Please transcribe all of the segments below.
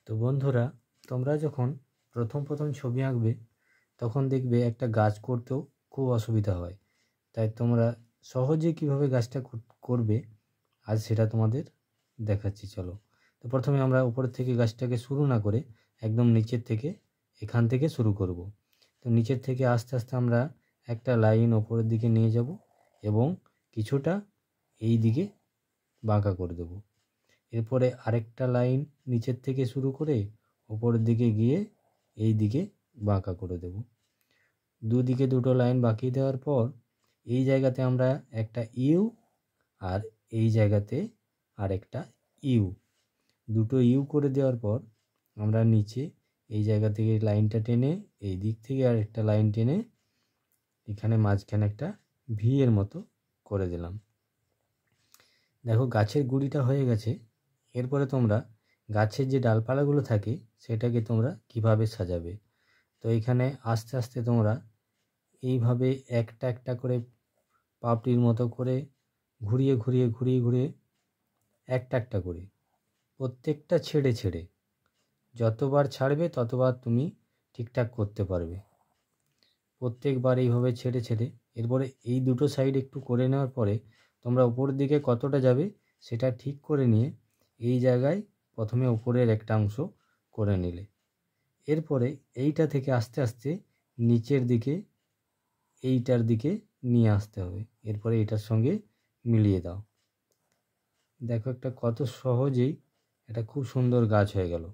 তো বন্ধুরা, তোমরা যখন প্রথম ছবি আঁকবে তখন দেখবে একটা গাছ করতেও খুব অসুবিধা হয়। তাই তোমরা সহজে কিভাবে গাছটা করবে আজ সেটা তোমাদের দেখাচ্ছি। চলো। তো প্রথমে আমরা উপরের থেকে গাছটাকে শুরু না করে একদম নিচের থেকে এখান থেকে শুরু করব। তো নিচের থেকে আস্তে আস্তে আমরা একটা লাইন ওপরের দিকে নিয়ে যাব এবং কিছুটা এই দিকে বাঁকা করে দেবো। এরপরে আরেকটা লাইন নিচের থেকে শুরু করে ওপরের দিকে গিয়ে এই দিকে বাঁকা করে দেব। দুদিকে দুটো লাইন বাঁকিয়ে দেওয়ার পর এই জায়গাতে আমরা একটা ইউ আর এই জায়গাতে আরেকটা ইউ, দুটো ইউ করে দেওয়ার পর আমরা নিচে এই জায়গা থেকে লাইনটা টেনে এই দিক থেকে আরেকটা লাইন টেনে এখানে মাঝখানে একটা ভি এর মতো করে দিলাম। দেখো গাছের গুঁড়িটা হয়ে গেছে। এরপরে তোমরা গাছের যে ডালপালাগুলো থাকে সেটাকে তোমরা কিভাবে সাজাবে। তো এখানে আস্তে আস্তে তোমরা এইভাবে একটা একটা করে পাপড়ির মতো করে ঘুরিয়ে ঘুরিয়ে ঘুরিয়ে ঘুরিয়ে একটা একটা করে প্রত্যেকটা ছেড়ে ছেড়ে যতবার ছাড়বে ততবার তুমি ঠিকঠাক করতে পারবে। প্রত্যেকবার এইভাবে ছেড়ে ছেড়ে এরপরে এই দুটো সাইড একটু করে নেওয়ার পরে তোমরা উপরের দিকে কতটা যাবে সেটা ঠিক করে নিয়ে এই জায়গায় প্রথমে উপরের একটা অংশ করে নিলে, এরপরে এইটা থেকে আস্তে আস্তে নিচের দিকে এইটার দিকে নিয়ে আসতে হবে। এরপরে এটার সঙ্গে মিলিয়ে দাও। দেখো একটা কত সহজেই এটা খুব সুন্দর গাছ হয়ে গেল।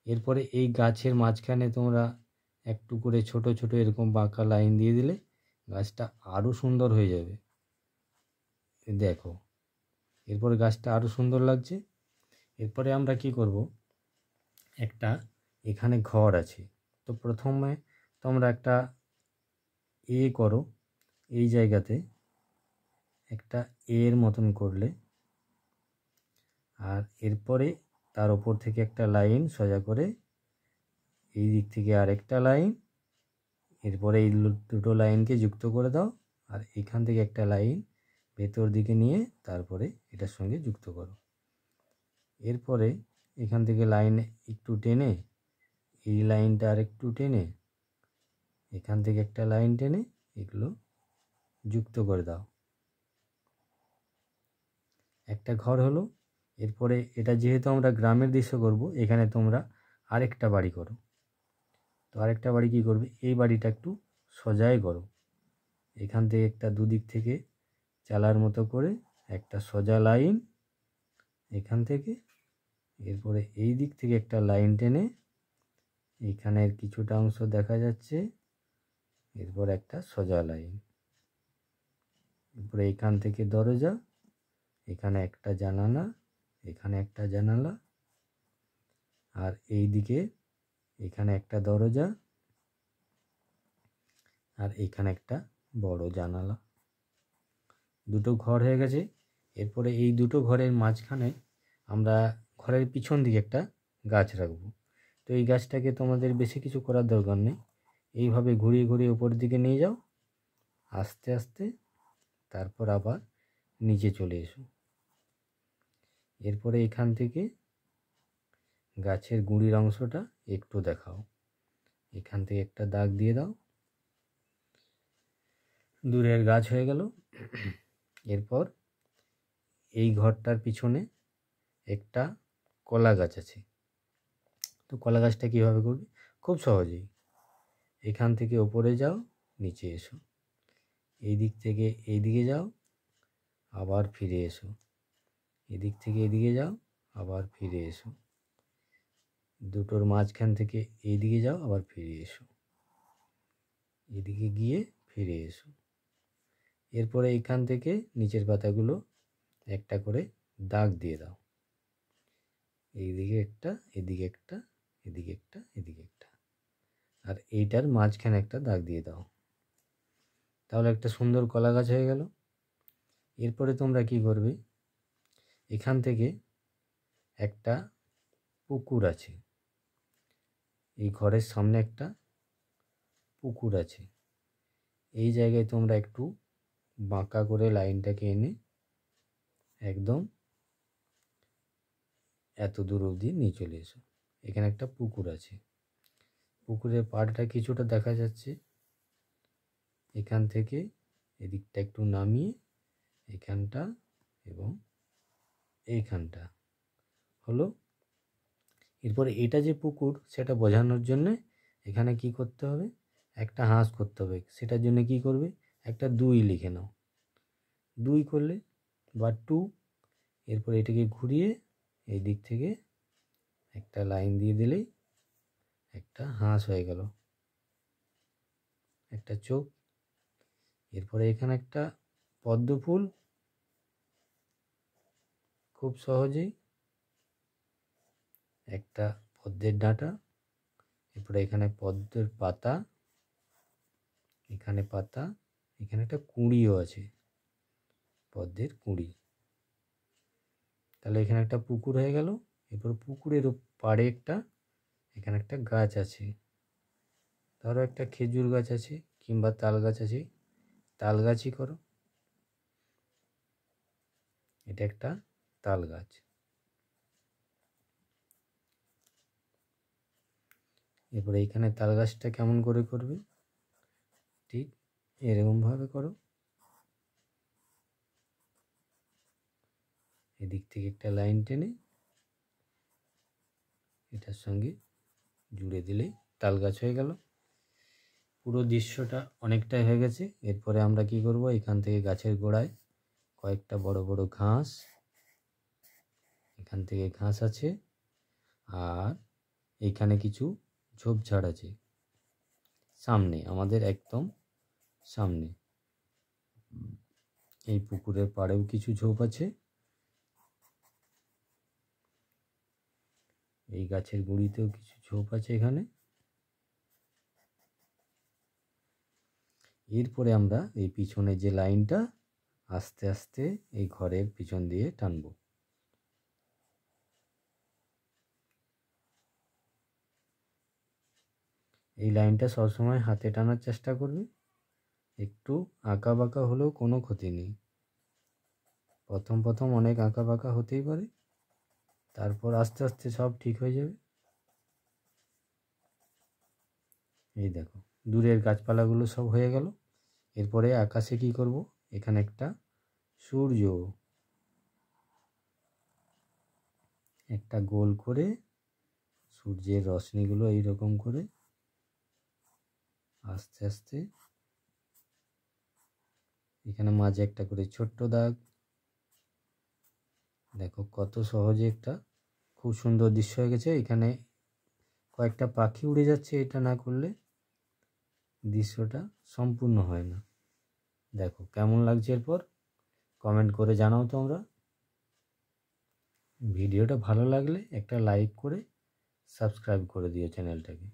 এরপরে এই গাছের মাঝখানে তোমরা একটু করে ছোট ছোট এরকম বাঁকা লাইন দিয়ে দিলে গাছটা আরও সুন্দর হয়ে যাবে। দেখো এরপরে গাছটা আরও সুন্দর লাগছে। এরপরে আমরা কি করব, একটা এখানে ঘর আছে। তো প্রথমে তোমরা একটা করো, এই জায়গাতে একটা এর মতন করলে, আর এরপরে তার ওপর থেকে একটা লাইন সোজা করে এই দিক থেকে আরেকটা লাইন, এরপরে এই দুটো লাইনকে যুক্ত করে দাও আর এখান থেকে একটা লাইন ভেতর দিকে নিয়ে তারপরে এটার সঙ্গে যুক্ত করো। এরপরে এখান থেকে লাইন একটু টেনে এই লাইনটা আর একটু টেনে এখান থেকে একটা লাইন টেনে এগুলো যুক্ত করে দাও। একটা ঘর হলো। এরপরে এটা যেহেতু আমরা গ্রামের দৃশ্য করব, এখানে তোমরা আরেকটা বাড়ি করো। তো আরেকটা বাড়ি কি করবে, এই বাড়িটা একটু সোজাই করো। এখান থেকে একটা দুদিক থেকে চালার মতো করে একটা সোজা লাইন এখান থেকে, এরপরে এই দিক থেকে একটা লাইন টেনে এখানের কিছুটা অংশ দেখা যাচ্ছে, এরপর একটা সোজা লাইন, এরপরে এখান থেকে দরজা, এখানে একটা জানালা, এখানে একটা জানালা, আর এই দিকে এখানে একটা দরজা আর এখানে একটা বড় জানালা। দুটো ঘর হয়ে গেছে। এরপরে এই দুটো ঘরের মাঝখানে আমরা ঘরের পিছন দিকে একটা গাছ রাখবো। তো এই গাছটাকে তোমাদের বেশি কিছু করার দরকার নেই, এইভাবে ঘুরিয়ে ঘুরিয়ে উপরের দিকে নিয়ে যাও আস্তে আস্তে, তারপর আবার নিচে চলে এসো। এরপরে এখান থেকে গাছের গুঁড়ির অংশটা একটু দেখাও, এখান থেকে একটা দাগ দিয়ে দাও, দূরের গাছ হয়ে গেল। এরপর এই ঘরটার পিছনে একটা কলা গাছ আছে। তো কলা গাছটা কীভাবে করবে, খুব সহজেই এখান থেকে ওপরে যাও, নিচে এসো, এই দিক থেকে এই দিকে যাও, আবার ফিরে এসো, এদিক থেকে এদিকে যাও, আবার ফিরে এসো, দুটোর মাঝখান থেকে এই দিকে যাও, আবার ফিরে এসো, এদিকে গিয়ে ফিরে এসো। এরপরে এখান থেকে নিচের পাতাগুলো একটা করে দাগ দিয়ে দাও, এইদিকে একটা, এদিকে একটা, এদিকে একটা, এদিকে একটা, আর এইটার মাঝখানে একটা দাগ দিয়ে দাও। তাহলে একটা সুন্দর কলা গাছ হয়ে গেল। এরপরে তোমরা কি করবে, এখান থেকে একটা পুকুর আছে, এই ঘরের সামনে একটা পুকুর আছে, এই জায়গায় তোমরা একটু বাঁকা করে লাইনটাকে এনে একদম এত দূর অবধি নিয়ে চলে এসো। এখানে একটা পুকুর আছে, পুকুরের পাড়টা কিছুটা দেখা যাচ্ছে। এখান থেকে এদিকটা একটু নামিয়ে এখানটা এবং এইখানটা হলো। এরপরে এটা যে পুকুর সেটা বোঝানোর জন্য এখানে কি করতে হবে, একটা হাঁস করতে হবে। সেটার জন্য কি করবে, একটা 2 লিখে নাও, 2 করলে বা 2। এরপর এটাকে ঘুরিয়ে এই দিক থেকে একটা লাইন দিয়ে দিলেই একটা হাঁস হয়ে গেল, একটা চোখ। এরপরে এখানে একটা পদ্ম ফুল, খুব সহজেই একটা পদ্মের ডাঁটা। এরপরে এখানে পদ্মের পাতা, এখানে পাতা, এখানে একটা কুঁড়িও আছে, পদ্মের কুঁড়ি। তাহলে এখানে একটা পুকুর হয়ে গেল। এরপর পুকুরের পাড়ে এখানে একটা গাছ আছে, ধরো একটা খেজুর গাছ আছে কিংবা তাল গাছ আছে, তাল গাছই করো, এটা একটা তাল গাছ। এরপরে এইখানে তাল গাছটা কেমন করে করবে, ঠিক এরকমভাবে করো। এদিক থেকে একটা লাইন টেনে এটার সঙ্গে জুড়ে দিলেই তাল গাছ হয়ে গেল। পুরো দৃশ্যটা অনেকটাই হয়ে গেছে। এরপরে আমরা কি করব, এখান থেকে গাছের গোড়ায় কয়েকটা বড় বড় ঘাস, এখান থেকে ঘাস আছে, আর এইখানে কিছু ঝোপঝাড় আছে সামনে, আমাদের একদম সামনে। এই পুকুরের পাড়েও কিছু ঝোপ আছে, এই গাছের গুঁড়িতেও কিছু ঝোপ আছে এখানে। এরপরে আমরা এই পিছনে যে লাইনটা আস্তে আস্তে এই ঘরের পিছন দিয়ে টানবো। এই লাইনটা সবসময় হাতে টানার চেষ্টা করবে, একটু আঁকা বাঁকা হলেও কোনো ক্ষতি নেই। প্রথম প্রথম অনেক আঁকা বাঁকা হতেই পারে, তারপর আস্তে আস্তে সব ঠিক হয়ে যাবে। এই দেখো দূরের গাছপালাগুলো সব হয়ে গেল। এরপরে আকাশে কি করব, এখানে একটা সূর্য, একটা গোল করে সূর্যের রশ্মিগুলো এইরকম করে আস্তে আস্তে, এখানে মাঝে একটা করে ছোট্ট দাগ। দেখো কত সহজে একটা খুব সুন্দর দৃশ্য হয়ে গেছে। এখানে কয়েকটা পাখি উড়ে যাচ্ছে, এটা না করলে দৃশ্যটা সম্পূর্ণ হয় না। দেখো কেমন লাগছে, এরপর কমেন্ট করে জানাও তোমরা। ভিডিওটা ভালো লাগলে একটা লাইক করে সাবস্ক্রাইব করে দিও চ্যানেলটাকে।